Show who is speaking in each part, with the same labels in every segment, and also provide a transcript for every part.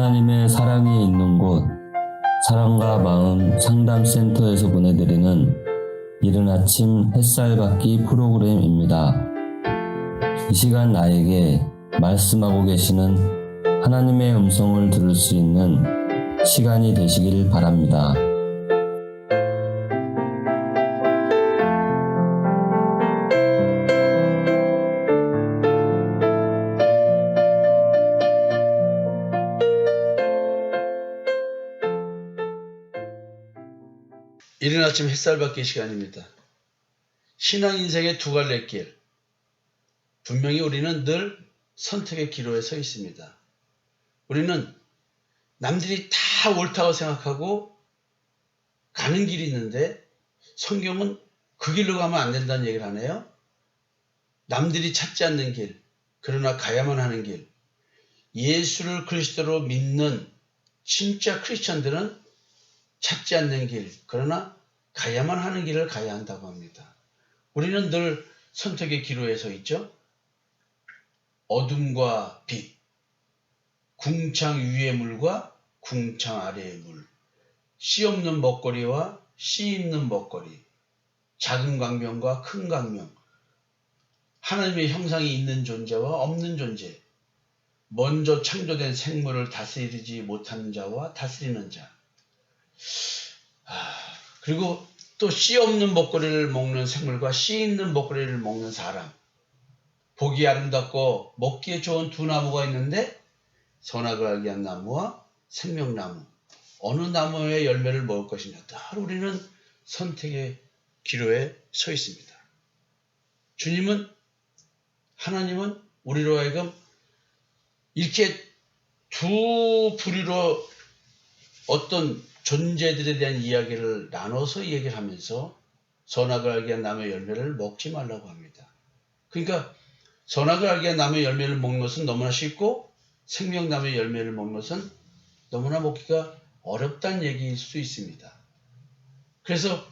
Speaker 1: 하나님의 사랑이 있는 곳 사랑과 마음 상담센터에서 보내드리는 이른 아침 햇살 받기 프로그램입니다. 이 시간 나에게 말씀하고 계시는 하나님의 음성을 들을 수 있는 시간이 되시길 바랍니다.
Speaker 2: 이른 아침 햇살 받기 시간입니다. 신앙 인생의 두 갈래 길. 분명히 우리는 늘 선택의 기로에 서 있습니다. 우리는 남들이 다 옳다고 생각하고 가는 길이 있는데 성경은 그 길로 가면 안 된다는 얘기를 하네요. 남들이 찾지 않는 길, 그러나 가야만 하는 길. 예수를 그리스도로 믿는 진짜 크리스천들은 찾지 않는 길, 그러나 가야만 하는 길을 가야 한다고 합니다. 우리는 늘 선택의 기로에 서 있죠. 어둠과 빛, 궁창 위의 물과 궁창 아래의 물, 씨 없는 먹거리와 씨 있는 먹거리, 작은 광명과 큰 광명, 하나님의 형상이 있는 존재와 없는 존재, 먼저 창조된 생물을 다스리지 못하는 자와 다스리는 자, 그리고 또 씨 없는 먹거리를 먹는 생물과 씨 있는 먹거리를 먹는 사람. 보기 아름답고 먹기에 좋은 두 나무가 있는데 선악을 알게 한 나무와 생명나무. 어느 나무의 열매를 먹을 것이냐. 늘 우리는 선택의 기로에 서 있습니다. 하나님은 우리로 하여금 이렇게 두 부류로 어떤 존재들에 대한 이야기를 나눠서 얘기를 하면서 선악을 알게 한 나무의 열매를 먹지 말라고 합니다. 그러니까 선악을 알게 한 나무의 열매를 먹는 것은 너무나 쉽고 생명나무의 열매를 먹는 것은 너무나 먹기가 어렵다는 얘기일 수 있습니다. 그래서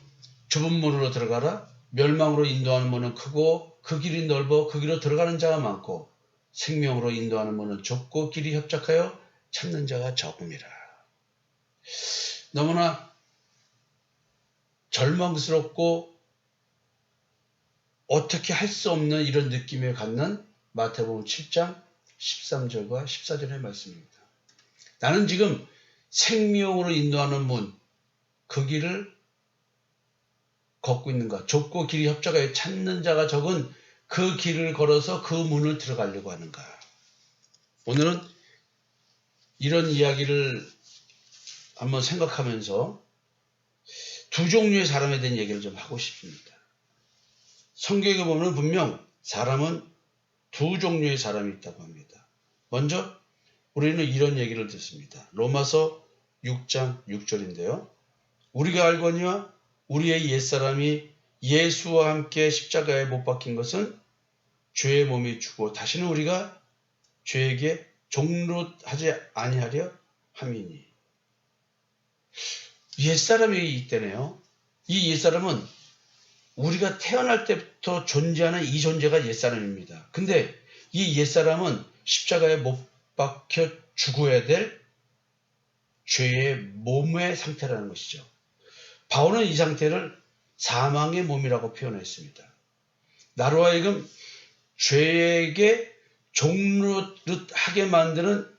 Speaker 2: 좁은 문으로 들어가라. 멸망으로 인도하는 문은 크고 그 길이 넓어 그 길로 들어가는 자가 많고 생명으로 인도하는 문은 좁고 길이 협착하여 찾는 자가 적음이라. 너무나 절망스럽고 어떻게 할 수 없는 이런 느낌을 갖는 마태복음 7장 13절과 14절의 말씀입니다. 나는 지금 생명으로 인도하는 문, 그 길을 걷고 있는가? 좁고 길이 협착하여 찾는 자가 적은 그 길을 걸어서 그 문을 들어가려고 하는가? 오늘은 이런 이야기를 한번 생각하면서 두 종류의 사람에 대한 얘기를 좀 하고 싶습니다. 성경에 보면 분명 사람은 두 종류의 사람이 있다고 합니다. 먼저 우리는 이런 얘기를 듣습니다. 로마서 6장 6절인데요. 우리가 알거니와 우리의 옛사람이 예수와 함께 십자가에 못 박힌 것은 죄의 몸이 죽고 다시는 우리가 죄에게 종노하지 아니하려 함이니. 옛사람이 있다네요. 이 옛사람은 우리가 태어날 때부터 존재하는 이 존재가 옛사람입니다. 근데 이 옛사람은 십자가에 못 박혀 죽어야 될 죄의 몸의 상태라는 것이죠. 바울은 이 상태를 사망의 몸이라고 표현했습니다. 나로 하여금 죄에게 종노릇하게 만드는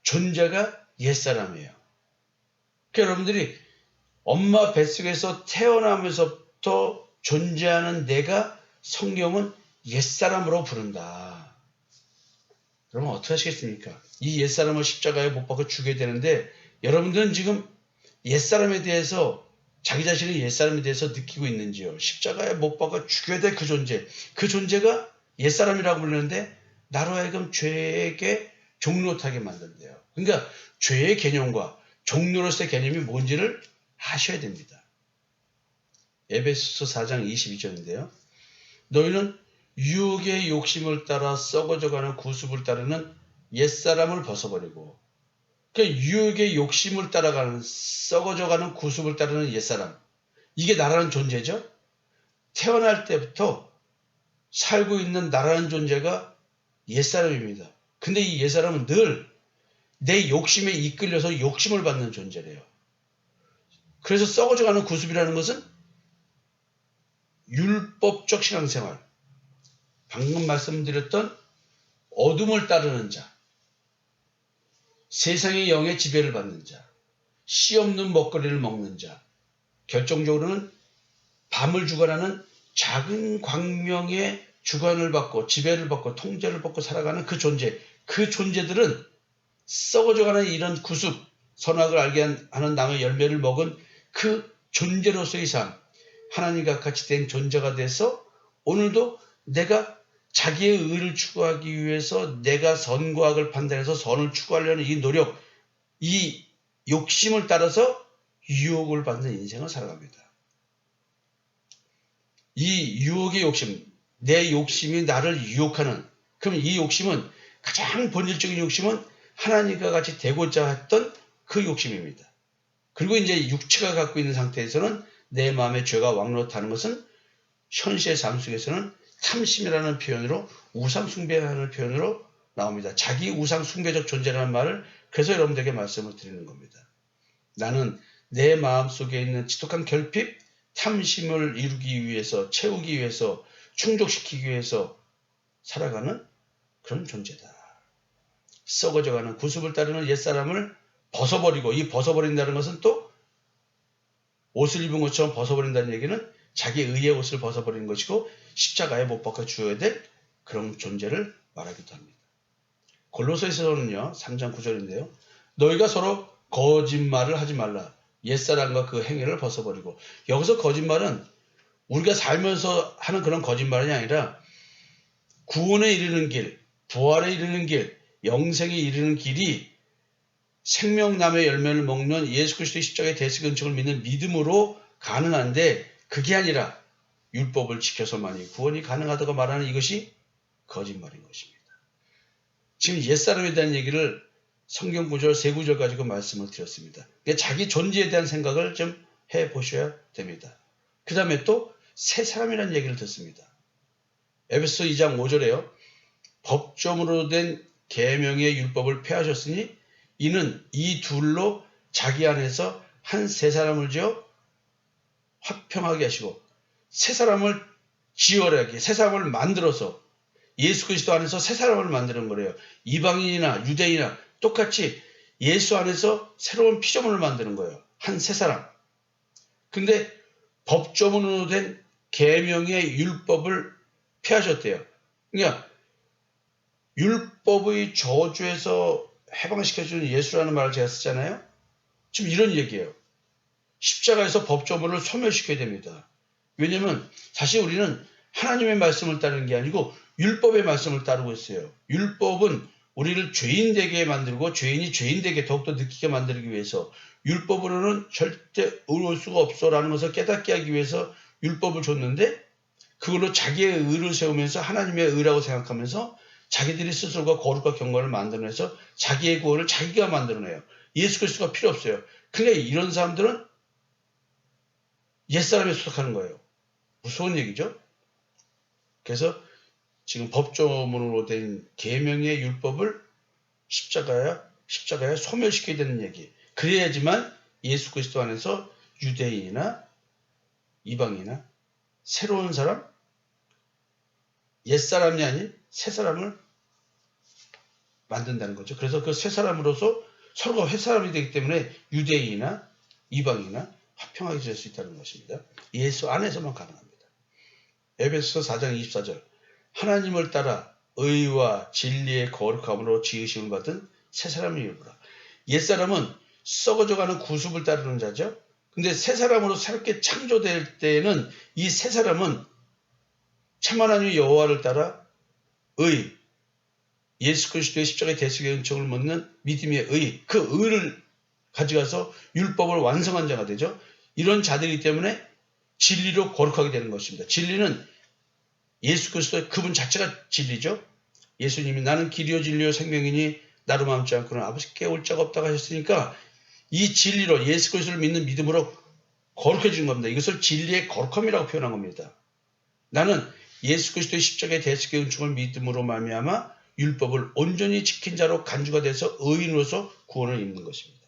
Speaker 2: 존재가 옛사람이에요. 그러니까 여러분들이 엄마 뱃속에서 태어나면서부터 존재하는 내가 성경은 옛사람으로 부른다. 그러면 어떻게 하시겠습니까? 이 옛사람을 십자가에 못 박아 죽여야 되는데 여러분들은 지금 옛사람에 대해서 자기 자신의 옛사람에 대해서 느끼고 있는지요? 십자가에 못 박아 죽여야 될 그 존재. 그 존재가 옛사람이라고 부르는데 나로 하여금 죄에게 종노릇하게 만든대요. 그러니까 죄의 개념과 종노릇의 개념이 뭔지를 아셔야 됩니다. 에베소서 4장 22절인데요. 너희는 유혹의 욕심을 따라 썩어져가는 구습을 따르는 옛사람을 벗어버리고, 그러니까 유혹의 욕심을 따라가는 썩어져가는 구습을 따르는 옛사람, 이게 나라는 존재죠. 태어날 때부터 살고 있는 나라는 존재가 옛사람입니다. 근데 이 옛사람은 늘 내 욕심에 이끌려서 욕심을 받는 존재래요. 그래서 썩어져가는 구습이라는 것은 율법적 신앙생활, 방금 말씀드렸던 어둠을 따르는 자, 세상의 영의 지배를 받는 자, 씨 없는 먹거리를 먹는 자, 결정적으로는 밤을 주관하는 작은 광명의 주관을 받고 지배를 받고 통제를 받고 살아가는 그 존재, 그 존재들은 썩어져가는 이런 구습, 선악을 알게 하는 나무의 열매를 먹은 그 존재로서의 삶, 하나님과 같이 된 존재가 돼서 오늘도 내가 자기의 의를 추구하기 위해서 내가 선과 악을 판단해서 선을 추구하려는 이 노력, 이 욕심을 따라서 유혹을 받는 인생을 살아갑니다. 이 유혹의 욕심, 내 욕심이 나를 유혹하는, 그럼 이 욕심은 가장 본질적인 욕심은 하나님과 같이 되고자 했던 그 욕심입니다. 그리고 이제 육체가 갖고 있는 상태에서는 내 마음에 죄가 왕노릇하는 것은 현실의 삶 속에서는 탐심이라는 표현으로 우상 숭배라는 표현으로 나옵니다. 자기 우상 숭배적 존재라는 말을 그래서 여러분들에게 말씀을 드리는 겁니다. 나는 내 마음속에 있는 지독한 결핍, 탐심을 이루기 위해서, 채우기 위해서, 충족시키기 위해서 살아가는 그런 존재다. 썩어져가는 구습을 따르는 옛사람을 벗어버리고, 이 벗어버린다는 것은 또 옷을 입은 것처럼 벗어버린다는 얘기는 자기 의의 옷을 벗어버리는 것이고 십자가에 못 박아 주어야 될 그런 존재를 말하기도 합니다. 골로새서는요 3장 9절인데요. 너희가 서로 거짓말을 하지 말라. 옛사람과 그 행위를 벗어버리고, 여기서 거짓말은 우리가 살면서 하는 그런 거짓말이 아니라 구원에 이르는 길, 부활에 이르는 길, 영생에 이르는 길이 생명나무의 열매를 먹는 예수 그리스도의 십자가의 대속 은총을 믿는 믿음으로 가능한데, 그게 아니라 율법을 지켜서만이 구원이 가능하다고 말하는 이것이 거짓말인 것입니다. 지금 옛사람에 대한 얘기를 성경 구절, 세 구절 가지고 말씀을 드렸습니다. 자기 존재에 대한 생각을 좀 해보셔야 됩니다. 그 다음에 또 새 사람이라는 얘기를 듣습니다. 에베소 2장 5절에요. 법조문으로 된 계명의 율법을 폐하셨으니 이는 이 둘로 자기 안에서 한 새 사람을 지어 화평하게 하시고, 새 사람을 지어내게, 새 사람을 만들어서 예수 그리스도 안에서 새 사람을 만드는 거래요. 이방인이나 유대인이나 똑같이 예수 안에서 새로운 피조물을 만드는 거예요. 한 새 사람. 근데 법조문으로 된 계명의 율법을 폐하셨대요. 그러니까 율법의 저주에서 해방시켜주는 예수라는 말을 제가 쓰잖아요. 지금 이런 얘기예요. 십자가에서 법조문을 소멸시켜야 됩니다. 왜냐하면 사실 우리는 하나님의 말씀을 따르는 게 아니고 율법의 말씀을 따르고 있어요. 율법은 우리를 죄인 되게 만들고 죄인이 죄인 되게 더욱더 느끼게 만들기 위해서, 율법으로는 절대 의로울 수가 없어라는 것을 깨닫게 하기 위해서 율법을 줬는데, 그걸로 자기의 의를 세우면서 하나님의 의라고 생각하면서 자기들이 스스로가 거룩과 경건을 만들어내서 자기의 구원을 자기가 만들어내요. 예수 그리스도가 필요 없어요. 그러니까 이런 사람들은 옛사람에 소속하는 거예요. 무서운 얘기죠. 그래서 지금 법조문으로 된 계명의 율법을 십자가에 소멸시켜야 되는 얘기. 그래야지만 예수 그리스도 안에서 유대인이나 이방이나 새로운 사람, 옛사람이 아닌 새 사람을 만든다는 거죠. 그래서 그 새 사람으로서 서로가 새 사람이 되기 때문에 유대인이나 이방이나 화평하게 될 수 있다는 것입니다. 예수 안에서만 가능합니다. 에베소서 4장 24절. 하나님을 따라 의와 진리의 거룩함으로 지으심을 받은 새 사람을 이루라. 옛사람은 썩어져가는 구습을 따르는 자죠. 근데 새 사람으로 새롭게 창조될 때에는 이 새 사람은 참 하나님의 여호와를 따라 의, 예수 그리스도의 십자가의 대속의 은총을 먹는 믿음의 의, 그 의를 가져가서 율법을 완성한 자가 되죠. 이런 자들이기 때문에 진리로 거룩하게 되는 것입니다. 진리는 예수 그리스도의 그분 자체가 진리죠. 예수님이 나는 길이요 진리요 생명이니 나로 맘지 않고는 아버지께 올 자가 없다고 하셨으니까 이 진리로 예수 그리스도를 믿는 믿음으로 거룩해지는 겁니다. 이것을 진리의 거룩함이라고 표현한 겁니다. 나는 예수 그리스도의 십자가의 대속의 은총을 믿음으로 말미암아 율법을 온전히 지킨 자로 간주가 돼서 의인으로서 구원을 입는 것입니다.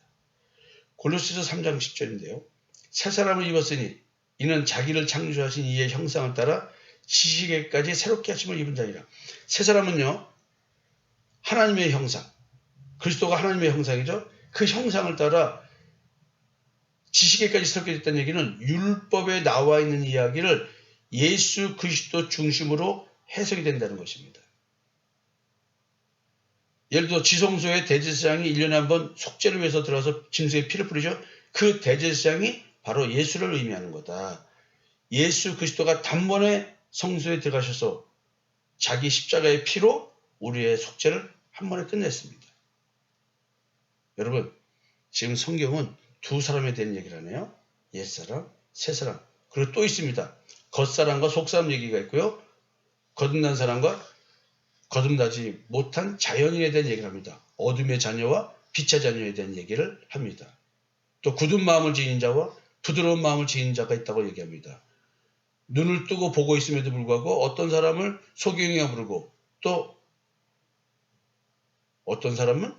Speaker 2: 골로새서 3장 10절인데요. 새 사람을 입었으니 이는 자기를 창조하신 이의 형상을 따라 지식에까지 새롭게 하심을 입은 자니라. 새 사람은요, 하나님의 형상, 그리스도가 하나님의 형상이죠. 그 형상을 따라 지식에까지 새롭게 됐다는 얘기는 율법에 나와 있는 이야기를 예수 그리스도 중심으로 해석이 된다는 것입니다. 예를 들어 지성소에 대제사장이 1년에 한 번 속죄를 위해서 들어가서 짐승의 피를 뿌리죠. 그 대제사장이 바로 예수를 의미하는 거다. 예수 그리스도가 단번에 성소에 들어가셔서 자기 십자가의 피로 우리의 속죄를 한 번에 끝냈습니다. 여러분, 지금 성경은 두 사람에 대한 얘기를 하네요. 옛사람, 새사람. 그리고 또 있습니다. 겉사람과 속사람 얘기가 있고요. 거듭난 사람과 거듭나지 못한 자연인에 대한 얘기를 합니다. 어둠의 자녀와 빛의 자녀에 대한 얘기를 합니다. 또 굳은 마음을 지닌 자와 부드러운 마음을 지닌 자가 있다고 얘기합니다. 눈을 뜨고 보고 있음에도 불구하고 어떤 사람을 소경이라 부르고 또 어떤 사람은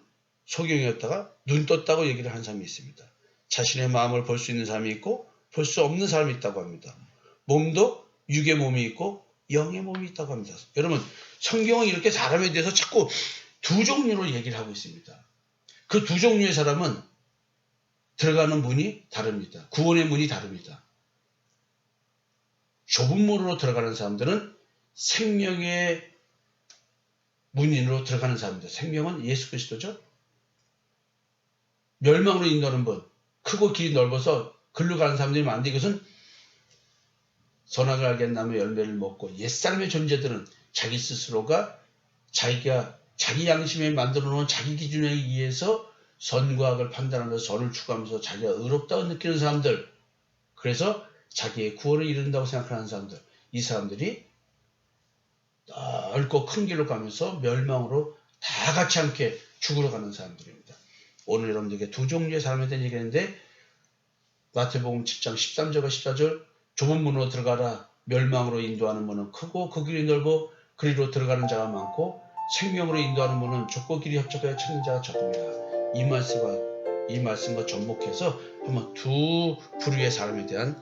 Speaker 2: 소경이었다가 눈 떴다고 얘기를 한 사람이 있습니다. 자신의 마음을 볼 수 있는 사람이 있고 볼 수 없는 사람이 있다고 합니다. 몸도 육의 몸이 있고 영의 몸이 있다고 합니다. 여러분, 성경은 이렇게 사람에 대해서 자꾸 두 종류로 얘기를 하고 있습니다. 그 두 종류의 사람은 들어가는 문이 다릅니다. 구원의 문이 다릅니다. 좁은 문으로 들어가는 사람들은 생명의 문인으로 들어가는 사람입니다. 생명은 예수 그리스도죠. 멸망으로 인도하는 문, 크고 길이 넓어서 글로 가는 사람들이 많은데 이것은 선악을 알게 한 나무의 열매를 먹고 옛사람의 존재들은 자기 스스로가 자기가 자기 양심에 만들어 놓은 자기 기준에 의해서 선과 악을 판단하면서 선을 추구하면서 자기가 의롭다고 느끼는 사람들, 그래서 자기의 구원을 이룬다고 생각하는 사람들, 이 사람들이 넓고 큰 길로 가면서 멸망으로 다 같이 함께 죽으러 가는 사람들입니다. 오늘 여러분들에게 두 종류의 사람에 대한 얘기했는데 마태복음 7장 13절과 14절 좁은 문으로 들어가라. 멸망으로 인도하는 문은 크고 그 길이 넓어 그리로 들어가는 자가 많고 생명으로 인도하는 문은 좁고 길이 협착하여 찾는 자가 적습니다. 이 말씀과 접목해서 한번 두 부류의 사람에 대한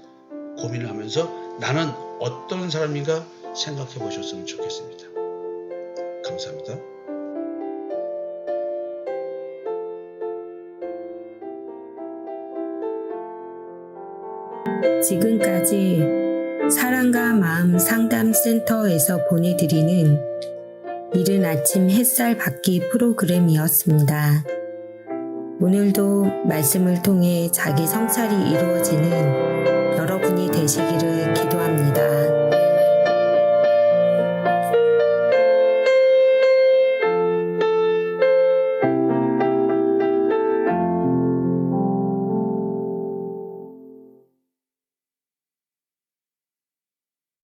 Speaker 2: 고민을 하면서 나는 어떤 사람인가 생각해 보셨으면 좋겠습니다. 감사합니다.
Speaker 3: 지금까지 사랑과 마음 상담센터에서 보내드리는 이른 아침 햇살 받기 프로그램이었습니다. 오늘도 말씀을 통해 자기 성찰이 이루어지는 여러분이 되시기를 기도합니다.